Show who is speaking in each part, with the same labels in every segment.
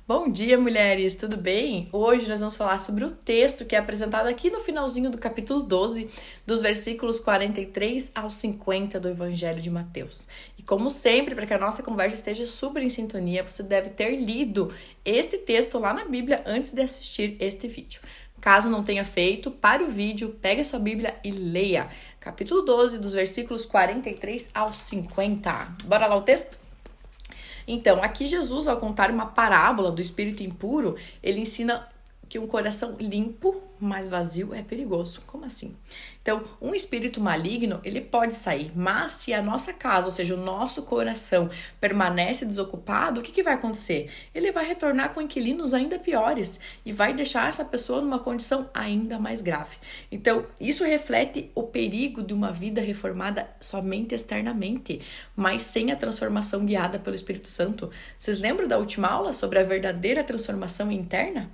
Speaker 1: Bom dia, mulheres, tudo bem? Hoje nós vamos falar sobre o texto que é apresentado aqui no finalzinho do capítulo 12, dos versículos 43 ao 50 do Evangelho de Mateus. E como sempre, para que a nossa conversa esteja super em sintonia, você deve ter lido este texto lá na Bíblia antes de assistir este vídeo. Caso não tenha feito, pare o vídeo, pegue a sua Bíblia e leia. Capítulo 12, dos versículos 43 ao 50. Bora lá o texto? Então, aqui Jesus, ao contar uma parábola do espírito impuro, ele ensina que um coração limpo, mas vazio, é perigoso. Como assim? Então, um espírito maligno, ele pode sair, mas se a nossa casa, ou seja, o nosso coração, permanece desocupado, o que vai acontecer? Ele vai retornar com inquilinos ainda piores e vai deixar essa pessoa numa condição ainda mais grave. Então, isso reflete o perigo de uma vida reformada somente externamente, mas sem a transformação guiada pelo Espírito Santo. Vocês lembram da última aula sobre a verdadeira transformação interna?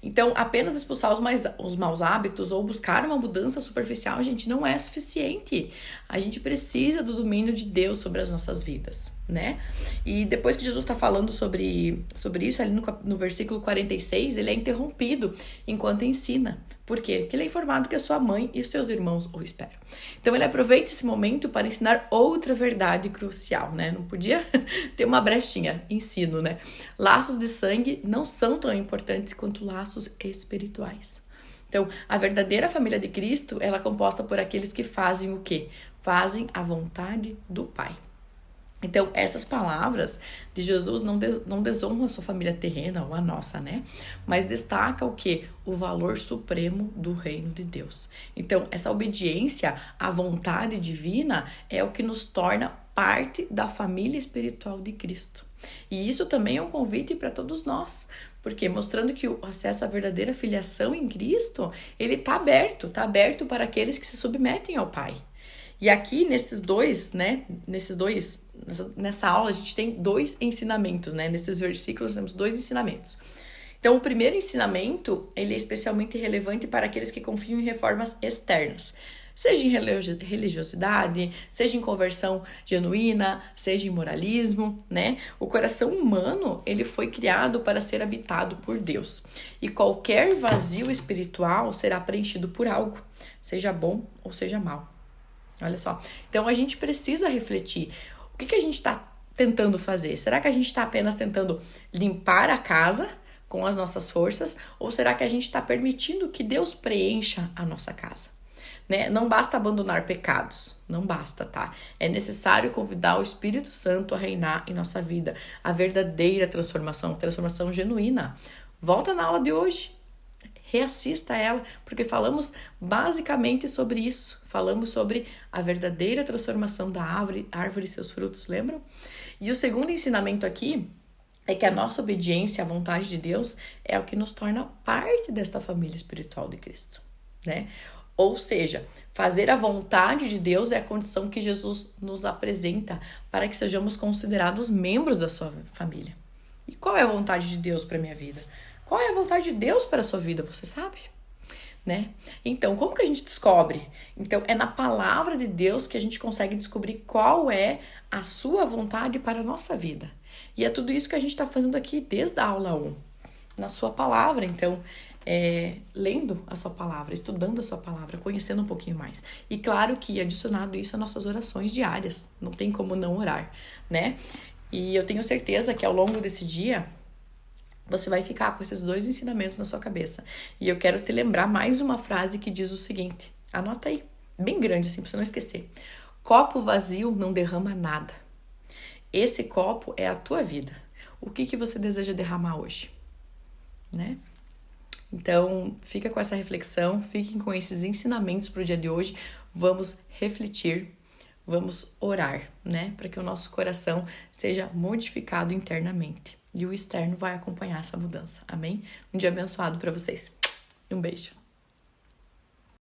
Speaker 1: Então, apenas expulsar os maus hábitos ou buscar uma mudança superficial, gente, não é suficiente. A gente precisa do domínio de Deus sobre as nossas vidas, né? E depois que Jesus está falando sobre isso, ali no versículo 46, ele é interrompido enquanto ensina. Por quê? Porque ele é informado que a sua mãe e os seus irmãos o esperam. Então ele aproveita esse momento para ensinar outra verdade crucial, né? Não podia ter uma brechinha, ensino, né? Laços de sangue não são tão importantes quanto laços espirituais. Então, a verdadeira família de Cristo, ela é composta por aqueles que fazem o quê? Fazem a vontade do Pai. Então, essas palavras de Jesus não desonram a sua família terrena ou a nossa, né? Mas destaca o quê? O valor supremo do reino de Deus. Então, essa obediência à vontade divina é o que nos torna parte da família espiritual de Cristo. E isso também é um convite para todos nós, porque mostrando que o acesso à verdadeira filiação em Cristo, ele está aberto para aqueles que se submetem ao Pai. E aqui nessa aula a gente tem dois ensinamentos, né? Nesses versículos temos dois ensinamentos. Então, o primeiro ensinamento, ele é especialmente relevante para aqueles que confiam em reformas externas. Seja em religiosidade, seja em conversão genuína, seja em moralismo, né? O coração humano, ele foi criado para ser habitado por Deus. E qualquer vazio espiritual será preenchido por algo, seja bom ou seja mal. Olha só, então a gente precisa refletir. O que a gente está tentando fazer? Será que a gente está apenas tentando limpar a casa com as nossas forças? Ou será que a gente está permitindo que Deus preencha a nossa casa? Né? Não basta abandonar pecados, não basta, tá? É necessário convidar o Espírito Santo a reinar em nossa vida. A verdadeira transformação genuína. Volta na aula de hoje. Reassista ela, porque falamos basicamente sobre isso. Falamos sobre a verdadeira transformação da árvore e seus frutos, lembram? E o segundo ensinamento aqui é que a nossa obediência à vontade de Deus é o que nos torna parte desta família espiritual de Cristo, né? Ou seja, fazer a vontade de Deus é a condição que Jesus nos apresenta para que sejamos considerados membros da sua família. E qual é a vontade de Deus para a minha vida? Qual é a vontade de Deus para a sua vida, você sabe? Né? Então, como que a gente descobre? Então, é na palavra de Deus que a gente consegue descobrir qual é a sua vontade para a nossa vida. E é tudo isso que a gente está fazendo aqui desde a aula 1. Na sua palavra, então, lendo a sua palavra, estudando a sua palavra, conhecendo um pouquinho mais. E claro que adicionado isso às nossas orações diárias. Não tem como não orar, né? E eu tenho certeza que ao longo desse dia, você vai ficar com esses dois ensinamentos na sua cabeça. E eu quero te lembrar mais uma frase que diz o seguinte. Anota aí, bem grande assim, pra você não esquecer. Copo vazio não derrama nada. Esse copo é a tua vida. O que você deseja derramar hoje? Né? Então, fica com essa reflexão, fiquem com esses ensinamentos para o dia de hoje. Vamos refletir, vamos orar, né? Para que o nosso coração seja modificado internamente. E o externo vai acompanhar essa mudança. Amém? Um dia abençoado para vocês. Um beijo.